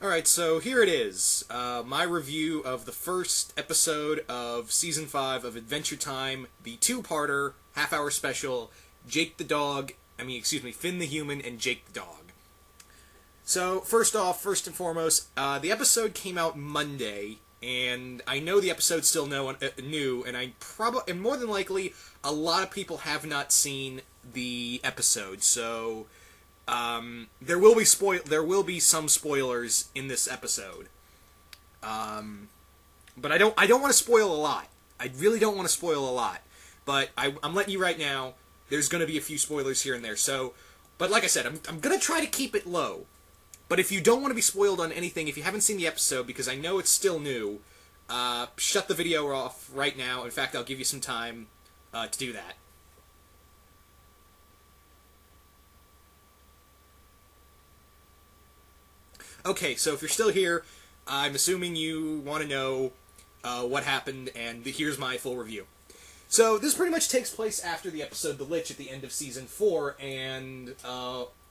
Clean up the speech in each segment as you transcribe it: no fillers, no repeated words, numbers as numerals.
Alright, so here it is. My review of the first episode of Season 5 of Adventure Time, the two-parter, half-hour special, Finn the Human and Jake the Dog. So, first and foremost, the episode came out Monday, and I know the episode's still new, and more than likely, a lot of people have not seen the episode, so there will be some spoilers in this episode. But I don't want to spoil a lot. I really don't want to spoil a lot. But I'm letting you right now, there's going to be a few spoilers here and there. So, but like I said, I'm going to try to keep it low. But if you don't want to be spoiled on anything, if you haven't seen the episode, because I know it's still new, shut the video off right now. In fact, I'll give you some time to do that. Okay, so if you're still here, I'm assuming you want to know what happened, and here's my full review. So, this pretty much takes place after the episode The Lich at the end of Season 4, and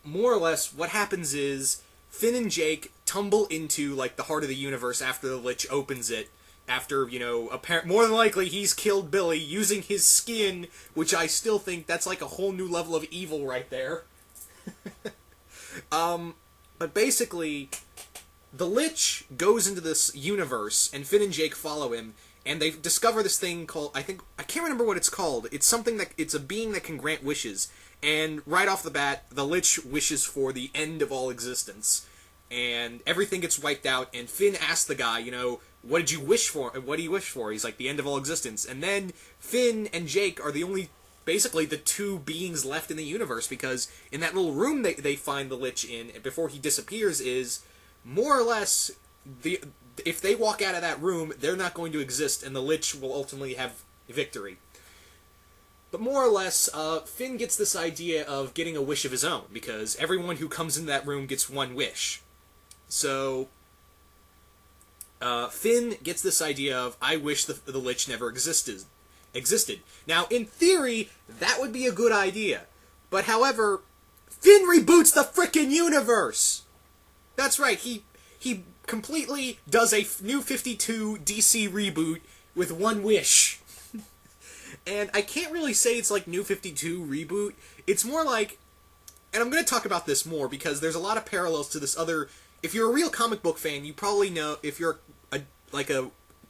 more or less what happens is Finn and Jake tumble into, like, the heart of the universe after the Lich opens it, after, more than likely he's killed Billy using his skin, which I still think that's like a whole new level of evil right there. But basically, the Lich goes into this universe, and Finn and Jake follow him, and they discover this thing called, I can't remember what it's called. It's a being that can grant wishes, and right off the bat, the Lich wishes for the end of all existence, and everything gets wiped out, and Finn asks the guy, what did you wish for? What do you wish for? He's like, the end of all existence, and then Finn and Jake are basically the two beings left in the universe, because in that little room they find the Lich in before he disappears is more or less if they walk out of that room, they're not going to exist, and the Lich will ultimately have victory. But more or less, Finn gets this idea of getting a wish of his own, because everyone who comes into that room gets one wish. So Finn gets this idea of, I wish the Lich never existed. Now, in theory, that would be a good idea. But however, Finn reboots the frickin' universe! That's right, he completely does a New 52 DC reboot with one wish. And I can't really say it's like New 52 reboot. It's more like, and I'm going to talk about this more because there's a lot of parallels to this other. If you're a real comic book fan, you probably know, if you're a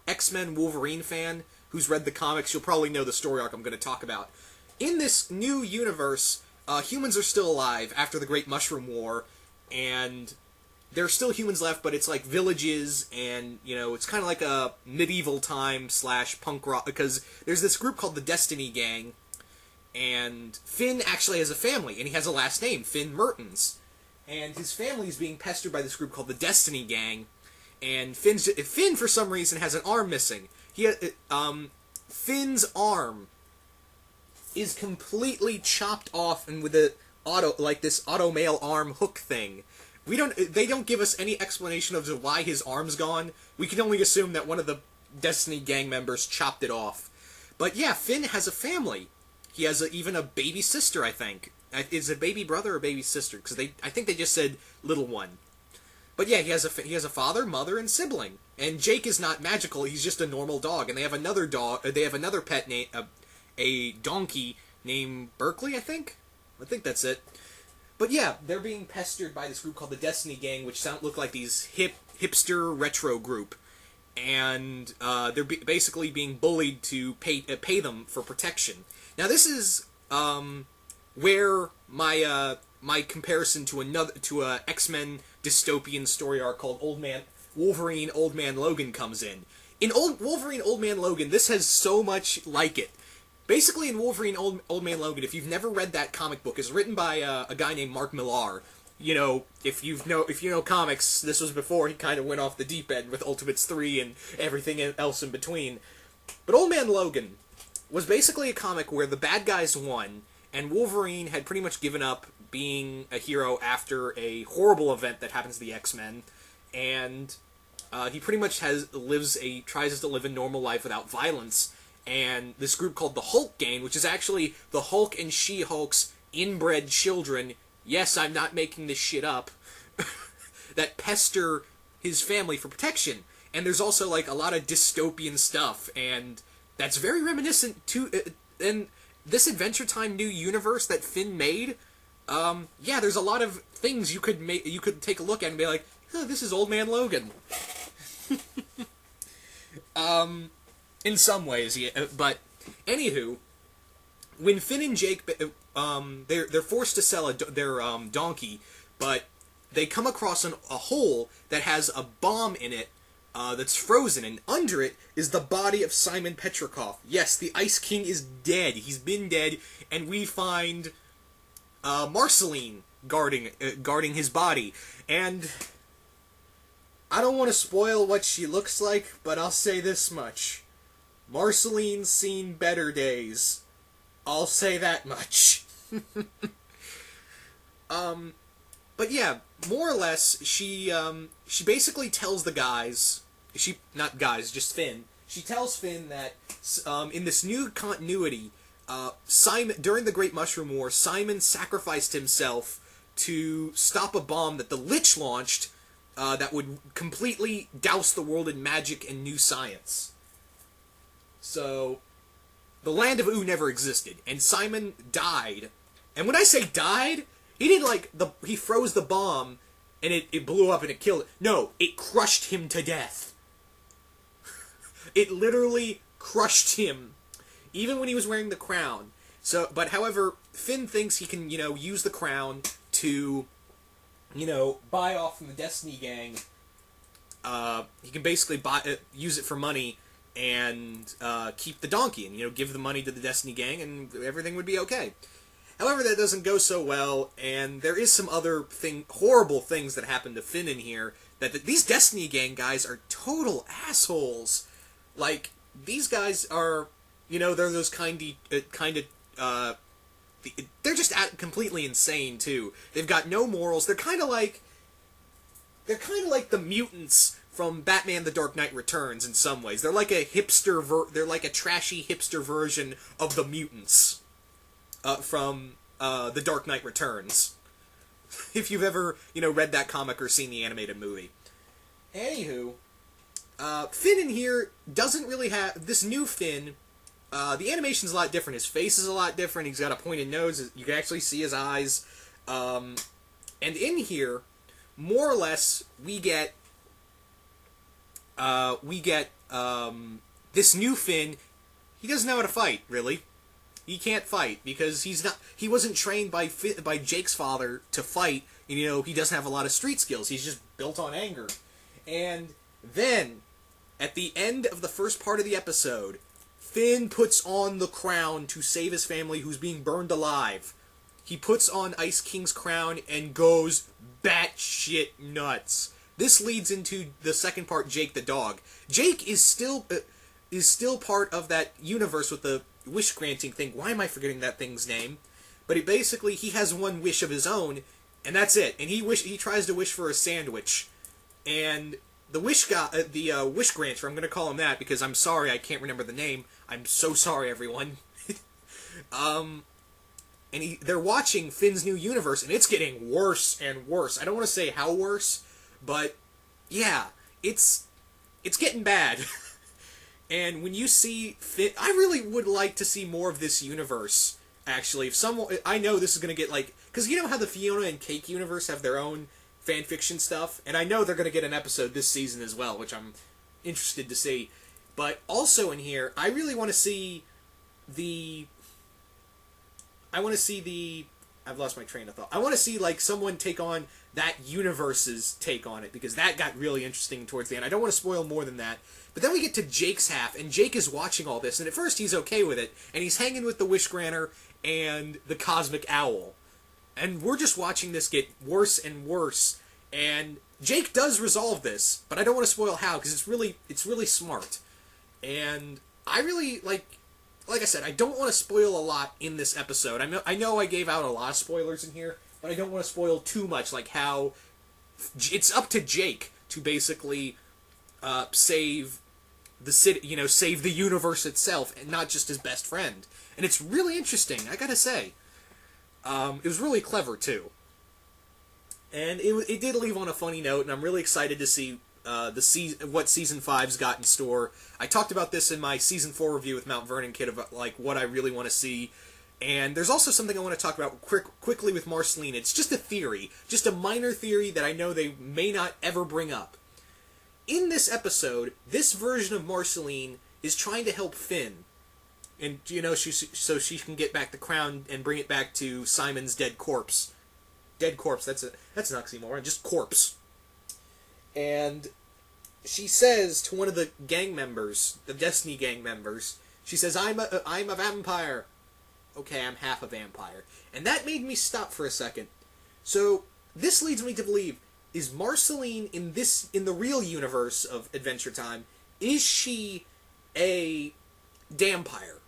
X-Men Wolverine fan who's read the comics, you'll probably know the story arc I'm going to talk about. In this new universe, humans are still alive after the Great Mushroom War, and there are still humans left, but it's like villages, and, it's kind of like a medieval time / punk rock, because there's this group called the Destiny Gang, and Finn actually has a family, and he has a last name, Finn Mertens, and his family is being pestered by this group called the Destiny Gang, and Finn, for some reason, has an arm missing. Finn's arm is completely chopped off, and with this automail arm hook thing. They don't give us any explanation of why his arm's gone. We can only assume that one of the Destiny Gang members chopped it off. But yeah, Finn has a family. He has even a baby sister, I think. Is it a baby brother or baby sister? Because I think they just said little one. But yeah, he has a father, mother, and sibling. And Jake is not magical. He's just a normal dog. And they have another dog. They have another pet named a donkey named Berkeley, I think. I think that's it. But yeah, they're being pestered by this group called the Destiny Gang, which look like these hipster retro group, and they're basically being bullied to pay them for protection. Now this is where my comparison to a X-Men dystopian story arc called Wolverine Old Man Logan comes in. In Wolverine Old Man Logan, this has so much like it. Basically, in Wolverine Old Man Logan, if you've never read that comic book, it's written by a guy named Mark Millar. If you know comics, this was before he kind of went off the deep end with Ultimates 3 and everything else in between. But Old Man Logan was basically a comic where the bad guys won, and Wolverine had pretty much given up being a hero after a horrible event that happens to the X-Men, and he pretty much tries to live a normal life without violence. And this group called the Hulk Gang, which is actually the Hulk and She-Hulk's inbred children, yes, I'm not making this shit up, that pester his family for protection. And there's also like a lot of dystopian stuff, and that's very reminiscent to and this Adventure Time new universe that Finn made. Yeah, there's a lot of things you could take a look at and be like, oh, this is Old Man Logan. In some ways, yeah. But anywho, when Finn and Jake, they're forced to sell their donkey, but they come across a hole that has a bomb in it that's frozen, and under it is the body of Simon Petrikov. Yes, the Ice King is dead. He's been dead, and we find Marceline guarding his body. And I don't want to spoil what she looks like, but I'll say this much. Marceline's seen better days. I'll say that much. But yeah, more or less, she basically tells the guys, not guys, just Finn. She tells Finn that in this new continuity, Simon, during the Great Mushroom War, Simon sacrificed himself to stop a bomb that the Lich launched that would completely douse the world in magic and new science. So, the land of Ooo never existed, and Simon died. And when I say died, he didn't he froze the bomb, and it blew up and it killed it. No, it crushed him to death. It literally crushed him, even when he was wearing the crown. So, but however, Finn thinks he can, use the crown to, buy off from the Destiny Gang. He can basically use it for money and keep the donkey, and give the money to the Destiny Gang, and everything would be okay. However, that doesn't go so well, and there is some other horrible things that happen to Finn in here, that these Destiny Gang guys are total assholes. Like, these guys are, they're those they're just completely insane, too. They've got no morals. They're kind of like the mutants from Batman: The Dark Knight Returns in some ways. They're like a they're like a trashy hipster version of the mutants from The Dark Knight Returns. If you've ever, read that comic or seen the animated movie. Anywho, Finn in here doesn't really have this new Finn. The animation's a lot different. His face is a lot different. He's got a pointed nose. You can actually see his eyes. And in here, more or less, we get this new Finn. He doesn't know how to fight, really. He can't fight because he wasn't trained by Jake's father to fight. He doesn't have a lot of street skills. He's just built on anger. And then, at the end of the first part of the episode, Finn puts on the crown to save his family who's being burned alive. He puts on Ice King's crown and goes batshit nuts. This leads into the second part, Jake the dog. Jake is still part of that universe with the wish-granting thing. Why am I forgetting that thing's name? But he has one wish of his own, and that's it. And he tries to wish for a sandwich. And the wish granter, I'm going to call him that because I'm sorry, I can't remember the name. I'm so sorry, everyone. And they're watching Finn's new universe, and it's getting worse and worse. I don't want to say how worse, but yeah, it's getting bad. And when you see Finn, I really would like to see more of this universe, actually. I know this is going to get, because you know how the Fiona and Cake universe have their own fanfiction stuff, and I know they're going to get an episode this season as well, which I'm interested to see. But also in here, I really want to see I've lost my train of thought. I want to see, someone take on that universe's take on it, because that got really interesting towards the end. I don't want to spoil more than that. But then we get to Jake's half, and Jake is watching all this, and at first he's okay with it, and he's hanging with the Wish Granter and the Cosmic Owl. And we're just watching this get worse and worse, and Jake does resolve this, but I don't want to spoil how, because it's really smart. And I really, like I said, I don't want to spoil a lot in this episode. I know I gave out a lot of spoilers in here, but I don't want to spoil too much, like how it's up to Jake to basically save the city, save the universe itself, and not just his best friend. And it's really interesting, I gotta say. It was really clever, too. And it did leave on a funny note, and I'm really excited to see what season 5's got in store. I talked about this in my season 4 review with Mount Vernon Kid about like what I really want to see. And there's also something I want to talk about quickly with Marceline. It's just a theory, just a minor theory that I know they may not ever bring up. In this episode, this version of Marceline is trying to help Finn, and so she can get back the crown and bring it back to Simon's dead corpse. Dead corpse. That's an oxymoron. Just corpse. And she says to one of the gang members, the Destiny gang members, she says, "I'm a vampire." Okay, I'm half a vampire. And that made me stop for a second. So, this leads me to believe, is Marceline in the real universe of Adventure Time, is she a vampire?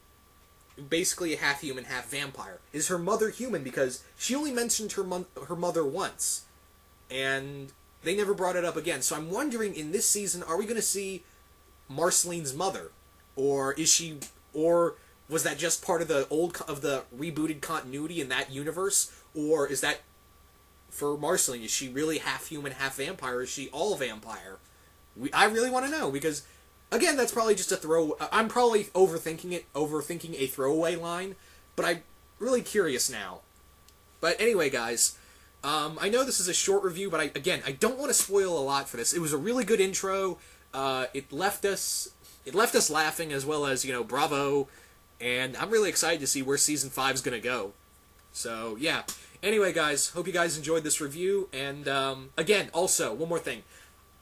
Basically a half human, half vampire. Is her mother human? Because she only mentioned her mother once. And they never brought it up again. So I'm wondering, in this season, are we going to see Marceline's mother? Or was that just part of the rebooted continuity in that universe? Or is that, for Marceline, is she really half human, half vampire? Is she all vampire? I really want to know, because, again, that's probably just a throw. I'm probably overthinking a throwaway line, but I'm really curious now. But anyway, guys, I know this is a short review, but I don't want to spoil a lot for this. It was a really good intro. It left us laughing, as well as, bravo. And I'm really excited to see where Season 5 is going to go. So, yeah. Anyway, guys, hope you guys enjoyed this review. And, again, also, one more thing.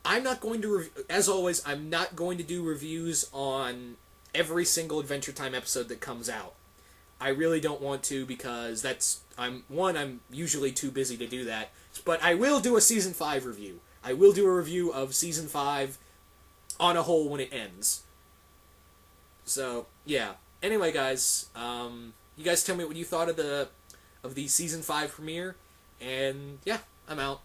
I'm not going to, as always, I'm not going to do reviews on every single Adventure Time episode that comes out. I really don't want to, because I'm usually too busy to do that. But I will do a Season 5 review. I will do a review of Season 5 on a whole when it ends. So, yeah. Anyway, guys, you guys tell me what you thought of the Season 5 premiere, and yeah, I'm out.